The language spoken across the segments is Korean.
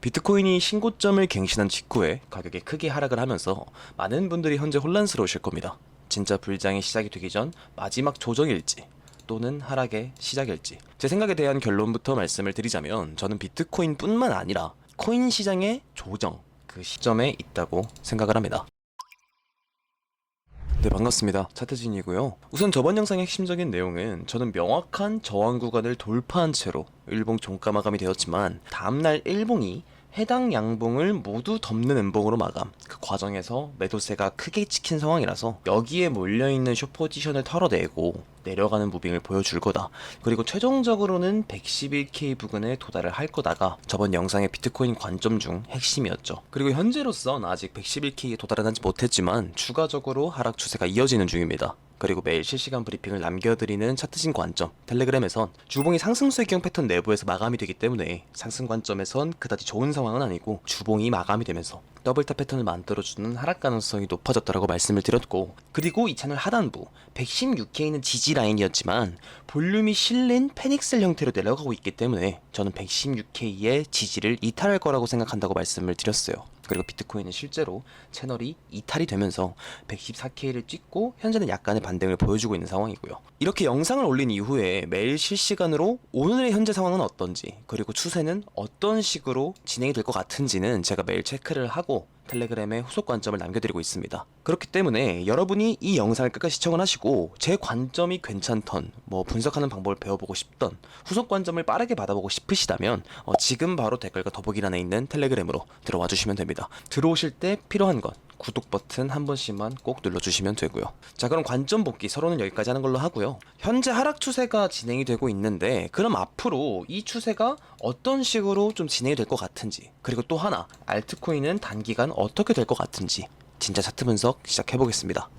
비트코인이 신고점을 갱신한 직후에 가격이 크게 하락을 하면서 많은 분들이 현재 혼란스러우실 겁니다. 진짜 불장이 시작이 되기 전 마지막 조정일지 또는 하락의 시작일지, 제 생각에 대한 결론부터 말씀을 드리자면 저는 비트코인 뿐만 아니라 코인 시장의 조정, 그 시점에 있다고 생각을 합니다. 네, 반갑습니다. 차트진이고요. 우선 저번 영상의 핵심적인 내용은 저는 명확한 저항 구간을 돌파한 채로 일봉 종가 마감이 되었지만 다음날 일봉이 해당 양봉을 모두 덮는 엠봉으로 마감, 그 과정에서 매도세가 크게 찍힌 상황이라서 여기에 몰려있는 숏 포지션을 털어내고 내려가는 무빙을 보여줄 거다. 그리고 최종적으로는 111K 부근에 도달을 할 거다가 저번 영상의 비트코인 관점 중 핵심이었죠. 그리고 현재로선 아직 111K에 도달은 하지 못했지만 추가적으로 하락 추세가 이어지는 중입니다. 그리고 매일 실시간 브리핑을 남겨드리는 차트진 관점 텔레그램에선 주봉이 상승수익형 패턴 내부에서 마감이 되기 때문에 상승 관점에선 그다지 좋은 상황은 아니고 주봉이 마감이 되면서 더블탑 패턴을 만들어주는 하락 가능성이 높아졌다라고 말씀을 드렸고, 그리고 이 채널 하단부 116K는 지지 라인이었지만 볼륨이 실린 페닉셀 형태로 내려가고 있기 때문에 저는 116K의 지지를 이탈할 거라고 생각한다고 말씀을 드렸어요. 그리고 비트코인은 실제로 채널이 이탈이 되면서 114K를 찍고 현재는 약간의 반등을 보여주고 있는 상황이고요. 이렇게 영상을 올린 이후에 매일 실시간으로 오늘의 현재 상황은 어떤지, 그리고 추세는 어떤 식으로 진행이 될 것 같은지는 제가 매일 체크를 하고 텔레그램에 후속 관점을 남겨드리고 있습니다. 그렇기 때문에 여러분이 이 영상을 끝까지 시청을 하시고 제 관점이 괜찮던, 분석하는 방법을 배워보고 싶던, 후속 관점을 빠르게 받아보고 싶으시다면 지금 바로 댓글과 더보기란에 있는 텔레그램으로 들어와 주시면 됩니다. 들어오실 때 필요한 건 구독 버튼 한 번씩만 꼭 눌러주시면 되고요. 자, 그럼 관점 복귀 서로는 여기까지 하는 걸로 하고요. 현재 하락 추세가 진행이 되고 있는데 그럼 앞으로 이 추세가 어떤 식으로 좀 진행이 될 것 같은지, 그리고 또 하나 알트코인은 단기간 어떻게 될 것 같은지 진짜 차트 분석 시작해보겠습니다.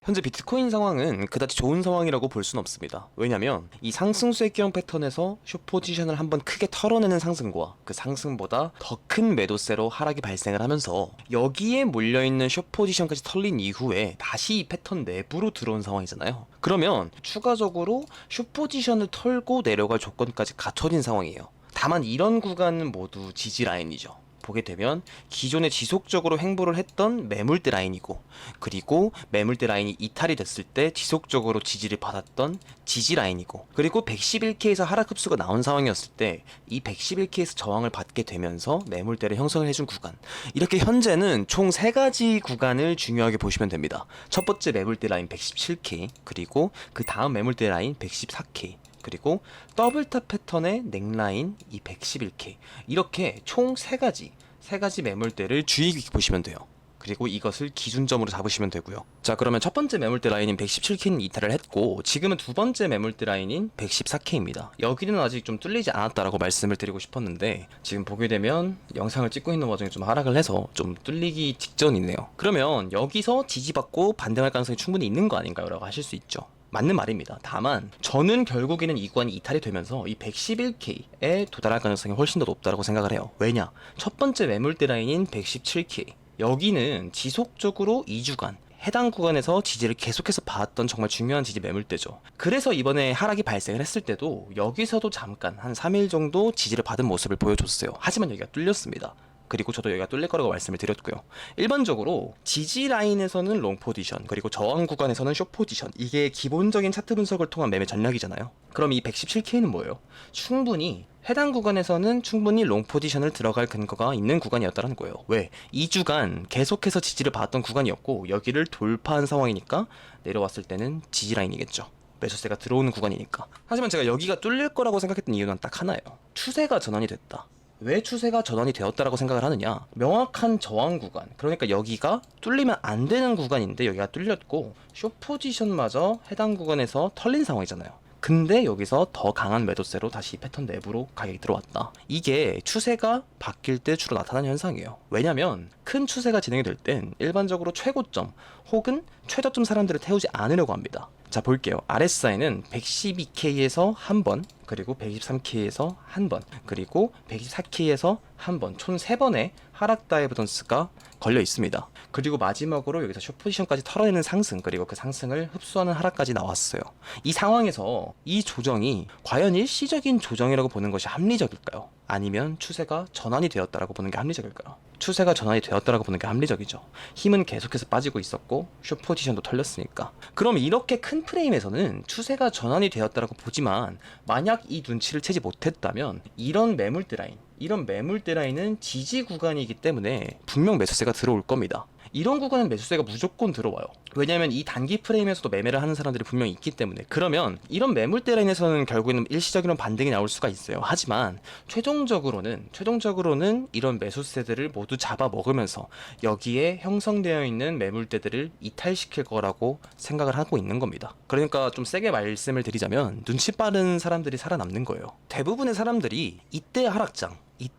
현재 비트코인 상황은 그다지 좋은 상황이라고 볼 수는 없습니다. 왜냐면 이 상승수익형 패턴에서 숏 포지션을 한번 크게 털어내는 상승과 그 상승보다 더 큰 매도세로 하락이 발생을 하면서 여기에 몰려있는 숏 포지션까지 털린 이후에 다시 이 패턴 내부로 들어온 상황이잖아요. 그러면 추가적으로 숏 포지션을 털고 내려갈 조건까지 갖춰진 상황이에요. 다만 이런 구간은 모두 지지 라인이죠. 보게 되면 기존에 지속적으로 횡보를 했던 매물대 라인이고, 그리고 매물대 라인이 이탈이 됐을 때 지속적으로 지지를 받았던 지지 라인이고, 그리고 111K에서 하락 흡수가 나온 상황이었을 때 이 111K에서 저항을 받게 되면서 매물대를 형성을 해준 구간, 이렇게 현재는 총 3가지 구간을 중요하게 보시면 됩니다. 첫 번째 매물대 라인 117K, 그리고 그 다음 매물대 라인 114K, 그리고 더블탑 패턴의 넥라인 이 111K, 이렇게 총 3가지 매물대를 주의 깊게 보시면 돼요. 그리고 이것을 기준점으로 잡으시면 되고요. 자, 그러면 첫 번째 매물대 라인인 117K는 이탈을 했고 지금은 두 번째 매물대 라인인 114K입니다. 여기는 아직 좀 뚫리지 않았다라고 말씀을 드리고 싶었는데 지금 보게 되면 영상을 찍고 있는 와중에 좀 하락을 해서 좀 뚫리기 직전이네요. 그러면 여기서 지지받고 반등할 가능성이 충분히 있는 거 아닌가요? 라고 하실 수 있죠. 맞는 말입니다. 다만 저는 결국에는 이 구간이 이탈이 되면서 이 111K에 도달할 가능성이 훨씬 더 높다고 생각을 해요. 왜냐? 첫 번째 매물대 라인인 117K, 여기는 지속적으로 2주간 해당 구간에서 지지를 계속해서 봐왔던 정말 중요한 지지 매물대죠. 그래서 이번에 하락이 발생을 했을 때도 여기서도 잠깐 한 3일 정도 지지를 받은 모습을 보여줬어요. 하지만 여기가 뚫렸습니다. 그리고 저도 여기가 뚫릴 거라고 말씀을 드렸고요. 일반적으로 지지 라인에서는 롱 포지션, 그리고 저항 구간에서는 숏 포지션, 이게 기본적인 차트 분석을 통한 매매 전략이잖아요. 그럼 이 117K는 뭐예요? 충분히 해당 구간에서는 충분히 롱 포지션을 들어갈 근거가 있는 구간이었다는 거예요. 왜? 2주간 계속해서 지지를 받았던 구간이었고 여기를 돌파한 상황이니까 내려왔을 때는 지지 라인이겠죠. 매수세가 들어오는 구간이니까. 하지만 제가 여기가 뚫릴 거라고 생각했던 이유는 딱 하나예요. 추세가 전환이 됐다. 왜 추세가 전환이 되었다라고 생각을 하느냐? 명확한 저항 구간, 그러니까 여기가 뚫리면 안 되는 구간인데 여기가 뚫렸고 숏 포지션마저 해당 구간에서 털린 상황이잖아요. 근데 여기서 더 강한 매도세로 다시 패턴 내부로 가격이 들어왔다. 이게 추세가 바뀔 때 주로 나타나는 현상이에요. 왜냐면 큰 추세가 진행이 될 땐 일반적으로 최고점 혹은 최저점 사람들을 태우지 않으려고 합니다. 자, 볼게요. RSI는 112K에서 한 번, 그리고 123K에서 한 번, 그리고 124K에서 한 번, 총 3번의 하락 다이버던스가 걸려 있습니다. 그리고 마지막으로 여기서 숏 포지션까지 털어내는 상승, 그리고 그 상승을 흡수하는 하락까지 나왔어요. 이 상황에서 이 조정이 과연 일시적인 조정이라고 보는 것이 합리적일까요? 아니면 추세가 전환이 되었다라고 보는 게 합리적일까요? 추세가 전환이 되었다라고 보는 게 합리적이죠. 힘은 계속해서 빠지고 있었고 숏 포지션도 털렸으니까. 그럼 이렇게 큰 프레임에서는 추세가 전환이 되었다라고 보지만 만약 이 눈치를 채지 못했다면 이런 매물대 라인은 지지 구간이기 때문에 분명 매수세가 들어올 겁니다. 이런 구간은 매수세가 무조건 들어와요. 왜냐하면 이 단기 프레임에서도 매매를 하는 사람들이 분명히 있기 때문에. 그러면 이런 매물대 라인에서는 결국에는 일시적인 반등이 나올 수가 있어요. 하지만 최종적으로는 이런 매수세들을 모두 잡아먹으면서 여기에 형성되어 있는 매물대들을 이탈시킬 거라고 생각을 하고 있는 겁니다. 그러니까 좀 세게 말씀을 드리자면 눈치 빠른 사람들이 살아남는 거예요. 대부분의 사람들이 이때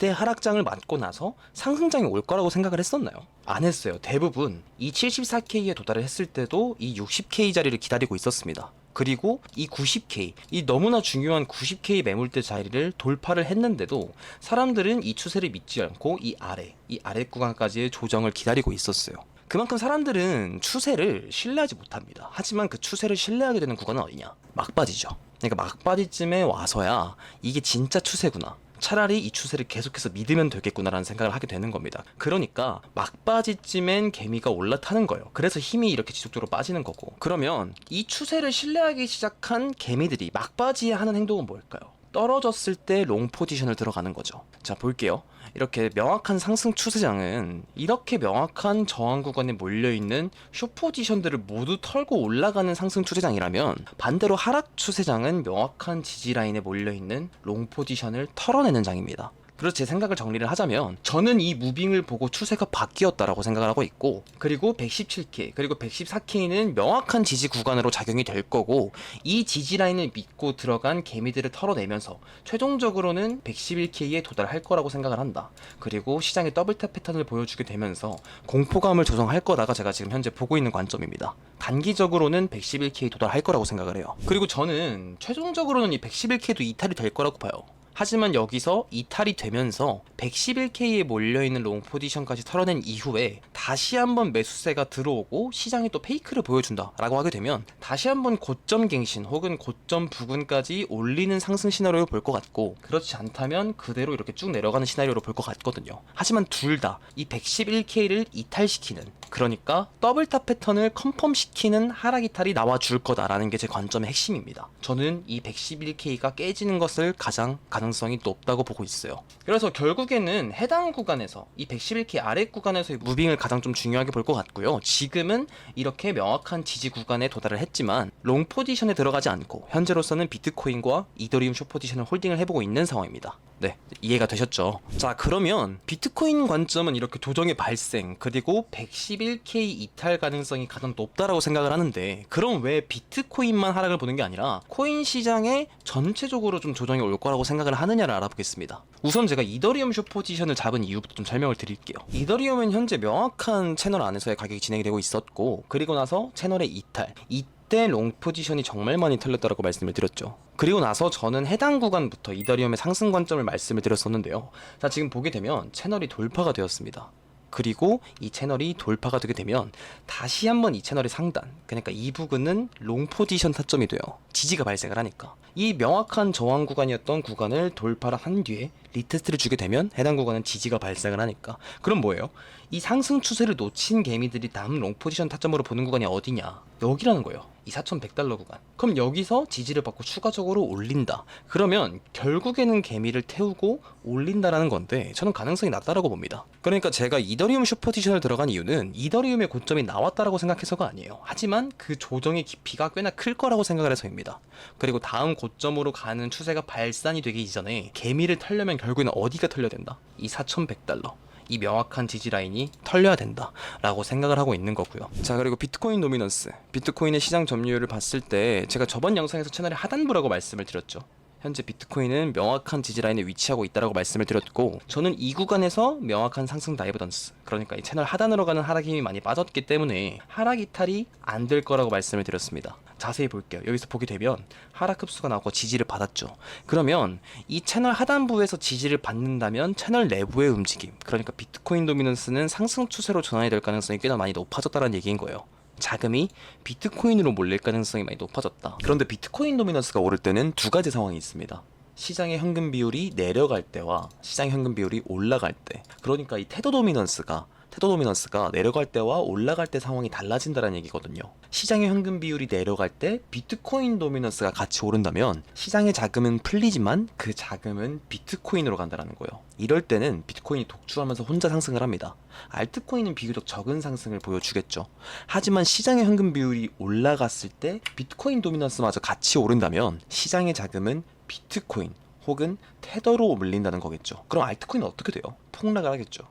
하락장을 맞고 나서 상승장이 올 거라고 생각을 했었나요? 안 했어요. 대부분 이 74K에 도달을 했을 때도 이 60K 자리를 기다리고 있었습니다. 그리고 이 90K, 이 너무나 중요한 90K 매물대 자리를 돌파를 했는데도 사람들은 이 추세를 믿지 않고 이 아래 구간까지의 조정을 기다리고 있었어요. 그만큼 사람들은 추세를 신뢰하지 못합니다. 하지만 그 추세를 신뢰하게 되는 구간은 어디냐? 막바지죠. 그러니까 막바지쯤에 와서야 이게 진짜 추세구나, 차라리 이 추세를 계속해서 믿으면 되겠구나라는 생각을 하게 되는 겁니다. 그러니까 막바지쯤엔 개미가 올라타는 거예요. 그래서 힘이 이렇게 지속적으로 빠지는 거고. 그러면 이 추세를 신뢰하기 시작한 개미들이 막바지에 하는 행동은 뭘까요? 떨어졌을 때 롱 포지션을 들어가는 거죠. 자, 볼게요. 이렇게 명확한 상승 추세장은 이렇게 명확한 저항 구간에 몰려있는 숏 포지션들을 모두 털고 올라가는 상승 추세장이라면, 반대로 하락 추세장은 명확한 지지 라인에 몰려있는 롱 포지션을 털어내는 장입니다. 그래서 제 생각을 정리를 하자면 저는 이 무빙을 보고 추세가 바뀌었다라고 생각을 하고 있고, 그리고 117K 그리고 114K는 명확한 지지 구간으로 작용이 될 거고, 이 지지 라인을 믿고 들어간 개미들을 털어내면서 최종적으로는 111K에 도달할 거라고 생각을 한다. 그리고 시장의 더블탑 패턴을 보여주게 되면서 공포감을 조성할 거다가 제가 지금 현재 보고 있는 관점입니다. 단기적으로는 111K 도달할 거라고 생각을 해요. 그리고 저는 최종적으로는 이 111K도 이탈이 될 거라고 봐요. 하지만 여기서 이탈이 되면서 111K에 몰려있는 롱 포지션까지 털어낸 이후에 다시 한번 매수세가 들어오고 시장이 또 페이크를 보여준다 라고 하게 되면 다시 한번 고점 갱신 혹은 고점 부근까지 올리는 상승 시나리오를 볼 것 같고, 그렇지 않다면 그대로 이렇게 쭉 내려가는 시나리오를 볼 것 같거든요. 하지만 둘 다 이 111K를 이탈시키는, 그러니까 더블탑 패턴을 컨펌시키는 하락 이탈이 나와줄 거다라는 게 제 관점의 핵심입니다. 저는 이 111K가 깨지는 것을 가장 가능성이 높다고 보고 있어요. 그래서 결국에는 해당 구간에서 이 111K 아래 구간에서의 무빙을 가장 좀 중요하게 볼 것 같고요. 지금은 이렇게 명확한 지지 구간에 도달을 했지만 롱 포지션에 들어가지 않고 현재로서는 비트코인과 이더리움 숏 포지션을 홀딩을 해보고 있는 상황입니다. 네, 이해가 되셨죠? 자, 그러면 비트코인 관점은 이렇게 조정의 발생 그리고 111K 이탈 가능성이 가장 높다라고 생각을 하는데, 그럼 왜 비트코인만 하락을 보는 게 아니라 코인 시장에 전체적으로 좀 조정이 올 거라고 생각을 하느냐를 알아보겠습니다. 우선 제가 이더리움 숏 포지션을 잡은 이유부터 좀 설명을 드릴게요. 이더리움은 현재 명확한 채널 안에서의 가격이 진행이 되고 있었고, 그리고 나서 채널의 이때 롱 포지션이 정말 많이 털렸다라고 말씀을 드렸죠. 그리고 나서 저는 해당 구간부터 이더리움의 상승 관점을 말씀을 드렸었는데요. 자, 지금 보게 되면 채널이 돌파가 되었습니다. 그리고 이 채널이 돌파가 되게 되면 다시 한번 이 채널의 상단, 그러니까 이 부근은 롱 포지션 타점이 돼요. 지지가 발생을 하니까. 이 명확한 저항 구간이었던 구간을 돌파를 한 뒤에 리테스트를 주게 되면 해당 구간은 지지가 발생을 하니까. 그럼 뭐예요? 이 상승 추세를 놓친 개미들이 다음 롱 포지션 타점으로 보는 구간이 어디냐? 여기라는 거예요. 이 4,100달러 구간. 그럼 여기서 지지를 받고 추가적으로 올린다. 그러면 결국에는 개미를 태우고 올린다라는 건데 저는 가능성이 낮다라고 봅니다. 그러니까 제가 이더리움 숏 포지션을 들어간 이유는 이더리움의 고점이 나왔다라고 생각해서가 아니에요. 하지만 그 조정의 깊이가 꽤나 클 거라고 생각을 해서입니다. 그리고 다음 고점으로 가는 추세가 발산이 되기 이전에 개미를 털려면 결국에는 어디가 털려야 된다? 이 4,100달러. 이 명확한 지지 라인이 털려야 된다라고 생각을 하고 있는 거고요. 자, 그리고 비트코인 도미넌스, 비트코인의 시장 점유율을 봤을 때 제가 저번 영상에서 채널의 하단부라고 말씀을 드렸죠. 현재 비트코인은 명확한 지지 라인에 위치하고 있다라고 말씀을 드렸고, 저는 이 구간에서 명확한 상승 다이버던스, 그러니까 이 채널 하단으로 가는 하락 힘이 많이 빠졌기 때문에 하락 이탈이 안 될 거라고 말씀을 드렸습니다. 자세히 볼게요. 여기서 보게 되면 하락 흡수가 나오고 지지를 받았죠. 그러면 이 채널 하단부에서 지지를 받는다면 채널 내부의 움직임, 그러니까 비트코인 도미넌스는 상승 추세로 전환이 될 가능성이 꽤나 많이 높아졌다는 얘기인 거예요. 자금이 비트코인으로 몰릴 가능성이 많이 높아졌다. 그런데 비트코인 도미넌스가 오를 때는 두 가지 상황이 있습니다. 시장의 현금 비율이 내려갈 때와 시장의 현금 비율이 올라갈 때, 그러니까 이 테더 도미넌스가 내려갈 때와 올라갈 때 상황이 달라진다는 얘기거든요. 시장의 현금 비율이 내려갈 때 비트코인 도미넌스가 같이 오른다면 시장의 자금은 풀리지만 그 자금은 비트코인으로 간다는 거예요. 이럴 때는 비트코인이 독주하면서 혼자 상승을 합니다. 알트코인은 비교적 적은 상승을 보여주겠죠. 하지만 시장의 현금 비율이 올라갔을 때 비트코인 도미넌스마저 같이 오른다면 시장의 자금은 비트코인 혹은 테더로 몰린다는 거겠죠. 그럼 알트코인은 어떻게 돼요? 폭락을 하겠죠.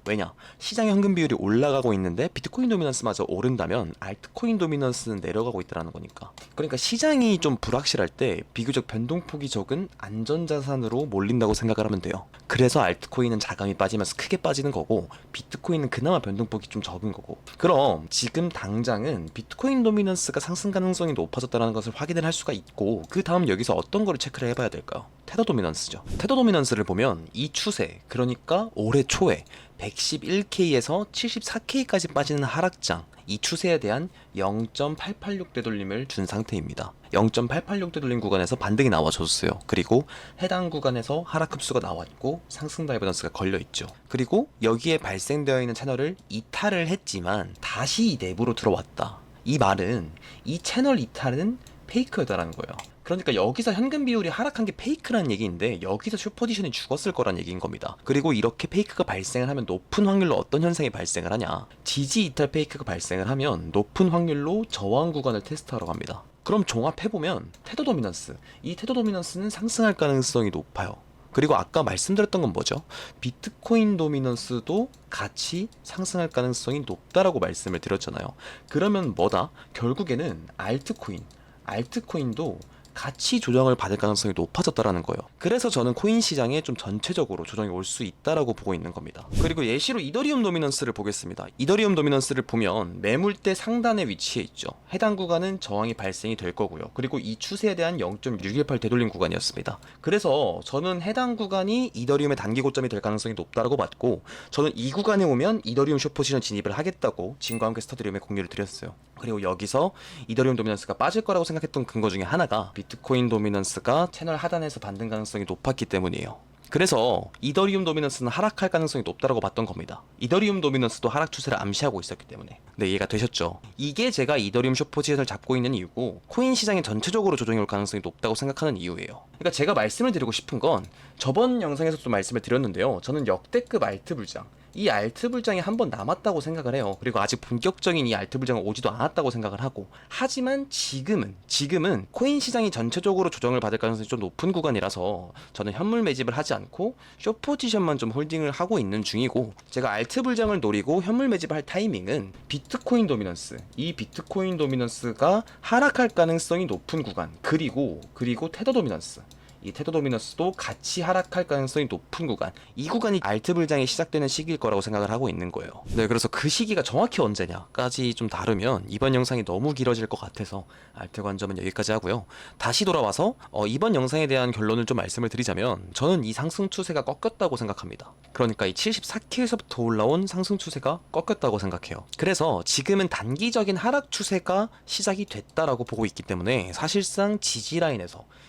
왜냐? 시장의 현금 비율이 올라가고 있는데 비트코인 도미넌스마저 오른다면 알트코인 도미넌스는 내려가고 있다는 거니까. 그러니까 시장이 좀 불확실할 때 비교적 변동폭이 적은 안전자산으로 몰린다고 생각을 하면 돼요. 그래서 알트코인은 자금이 빠지면서 크게 빠지는 거고 비트코인은 그나마 변동폭이 좀 적은 거고. 그럼 지금 당장은 비트코인 도미넌스가 상승 가능성이 높아졌다는 것을 확인을 할 수가 있고, 그 다음 여기서 어떤 거를 체크를 해봐야 될까요? 테더 도미넌스죠. 테더 도미넌스를 보면 이 추세, 그러니까 올해 초에 111K에서 74K까지 빠지는 하락장, 이 추세에 대한 0.886 되돌림을 준 상태입니다. 0.886 되돌림 구간에서 반등이 나와줬어요. 그리고 해당 구간에서 하락 흡수가 나왔고 상승 다이버전스가 걸려있죠. 그리고 여기에 발생되어 있는 채널을 이탈을 했지만 다시 이 내부로 들어왔다. 이 말은 이 채널 이탈은 페이크였다라는 거예요. 그러니까 여기서 현금 비율이 하락한 게 페이크라는 얘기인데 여기서 숏포지션이 죽었을 거란 얘기인 겁니다. 그리고 이렇게 페이크가 발생을 하면 높은 확률로 어떤 현상이 발생을 하냐, 지지 이탈 페이크가 발생을 하면 높은 확률로 저항 구간을 테스트하러 갑니다. 그럼 종합해보면 테더 도미넌스, 이 테더 도미넌스는 상승할 가능성이 높아요. 그리고 아까 말씀드렸던 건 뭐죠? 비트코인 도미넌스도 같이 상승할 가능성이 높다라고 말씀을 드렸잖아요. 그러면 뭐다? 결국에는 알트코인도 같이 조정을 받을 가능성이 높아졌다라는 거예요. 그래서 저는 코인 시장에 좀 전체적으로 조정이 올 수 있다라고 보고 있는 겁니다. 그리고 예시로 이더리움 도미넌스를 보겠습니다. 이더리움 도미넌스를 보면 매물대 상단에 위치해 있죠. 해당 구간은 저항이 발생이 될 거고요. 그리고 이 추세에 대한 0.618 되돌림 구간이었습니다. 그래서 저는 해당 구간이 이더리움의 단기 고점이 될 가능성이 높다라고 봤고, 저는 이 구간에 오면 이더리움 숏포지션 진입을 하겠다고 지금과 함께 스터디룸에 공유를 드렸어요. 그리고 여기서 이더리움 도미넌스가 빠질 거라고 생각했던 근거 중에 하나가 비트코인 도미넌스가 채널 하단에서 반등 가능성이 높았기 때문이에요. 그래서 이더리움 도미넌스는 하락할 가능성이 높다고 봤던 겁니다. 이더리움 도미넌스도 하락 추세를 암시하고 있었기 때문에. 네, 이해가 되셨죠? 이게 제가 이더리움 숏포지션을 잡고 있는 이유고 코인 시장이 전체적으로 조정이 올 가능성이 높다고 생각하는 이유예요. 그러니까 제가 말씀을 드리고 싶은 건 저번 영상에서도 말씀을 드렸는데요. 저는 역대급 알트 불장, 이 알트 불장이 한 번 남았다고 생각을 해요. 그리고 아직 본격적인 이 알트 불장은 오지도 않았다고 생각을 하고, 하지만 지금은 코인 시장이 전체적으로 조정을 받을 가능성이 좀 높은 구간이라서 저는 현물 매집을 하지 않고 숏 포지션만 좀 홀딩을 하고 있는 중이고, 제가 알트 불장을 노리고 현물 매집을 할 타이밍은 비트코인 도미넌스, 이 비트코인 도미넌스가 하락할 가능성이 높은 구간, 그리고 테더 도미넌스, 이 테더 도미넌스도 같이 하락할 가능성이 높은 구간, 이 구간이 알트 불장이 시작되는 시기일 거라고 생각을 하고 있는 거예요. 네, 그래서 그 시기가 정확히 언제냐까지 좀 다루면 이번 영상이 너무 길어질 것 같아서 알트 관점은 여기까지 하고요. 다시 돌아와서 이번 영상에 대한 결론을 좀 말씀을 드리자면, 저는 이 상승 추세가 꺾였다고 생각합니다. 그러니까 이 74K에서부터 올라온 상승 추세가 꺾였다고 생각해요. 그래서 지금은 단기적인 하락 추세가 시작이 됐다라고 보고 있기 때문에 사실상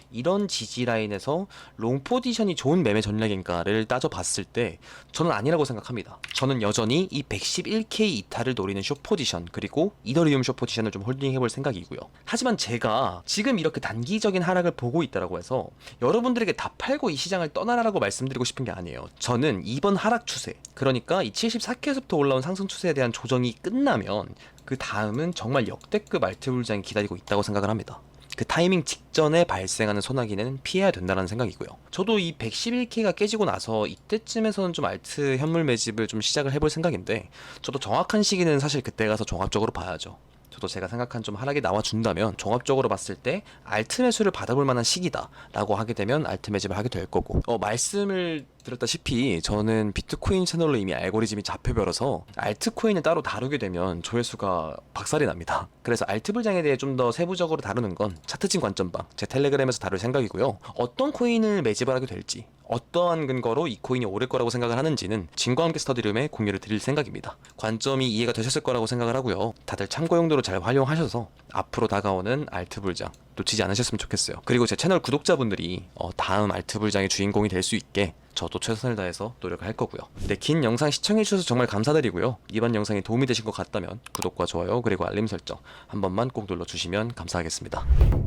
이런 지지라인에서 롱 포지션이 좋은 매매 전략인가를 따져봤을 때 저는 아니라고 생각합니다. 저는 여전히 이 111K 이탈을 노리는 숏 포지션, 그리고 이더리움 숏 포지션을 좀 홀딩해볼 생각이고요. 하지만 제가 지금 이렇게 단기적인 하락을 보고 있다라고 해서 여러분들에게 다 팔고 이 시장을 떠나라라고 말씀드리고 싶은 게 아니에요. 저는 이번 하락 추세, 그러니까 이 74K에서부터 올라온 상승 추세에 대한 조정이 끝나면 그 다음은 정말 역대급 알트 불장이 기다리고 있다고 생각을 합니다. 그 타이밍 직전에 발생하는 소나기는 피해야 된다는 생각이고요. 저도 이 111K가 깨지고 나서 이때쯤에서는 좀 알트 현물 매집을 좀 시작을 해볼 생각인데, 저도 정확한 시기는 사실 그때 가서 종합적으로 봐야죠. 저도 제가 생각한 좀 하락이 나와준다면 종합적으로 봤을 때 알트 매수를 받아볼 만한 시기다 라고 하게 되면 알트 매집을 하게 될 거고, 말씀을 말씀드렸다시피 저는 비트코인 채널로 이미 알고리즘이 잡혀버려서 알트코인을 따로 다루게 되면 조회수가 박살이 납니다. 그래서 알트 불장에 대해 좀 더 세부적으로 다루는 건 차트진 관점방 제 텔레그램에서 다룰 생각이고요. 어떤 코인을 매집을 하게 될지, 어떠한 근거로 이 코인이 오를 거라고 생각을 하는지는 진과 함께 스터디룸에 공유를 드릴 생각입니다. 관점이 이해가 되셨을 거라고 생각을 하고요. 다들 참고 용도로 잘 활용하셔서 앞으로 다가오는 알트 불장 놓치지 않으셨으면 좋겠어요. 그리고 제 채널 구독자분들이 다음 알트 불장의 주인공이 될 수 있게 저도 최선을 다해서 노력할 거고요. 네, 긴 영상 시청해주셔서 정말 감사드리고요. 이번 영상이 도움이 되신 것 같다면 구독과 좋아요 그리고 알림 설정 한 번만 꼭 눌러주시면 감사하겠습니다.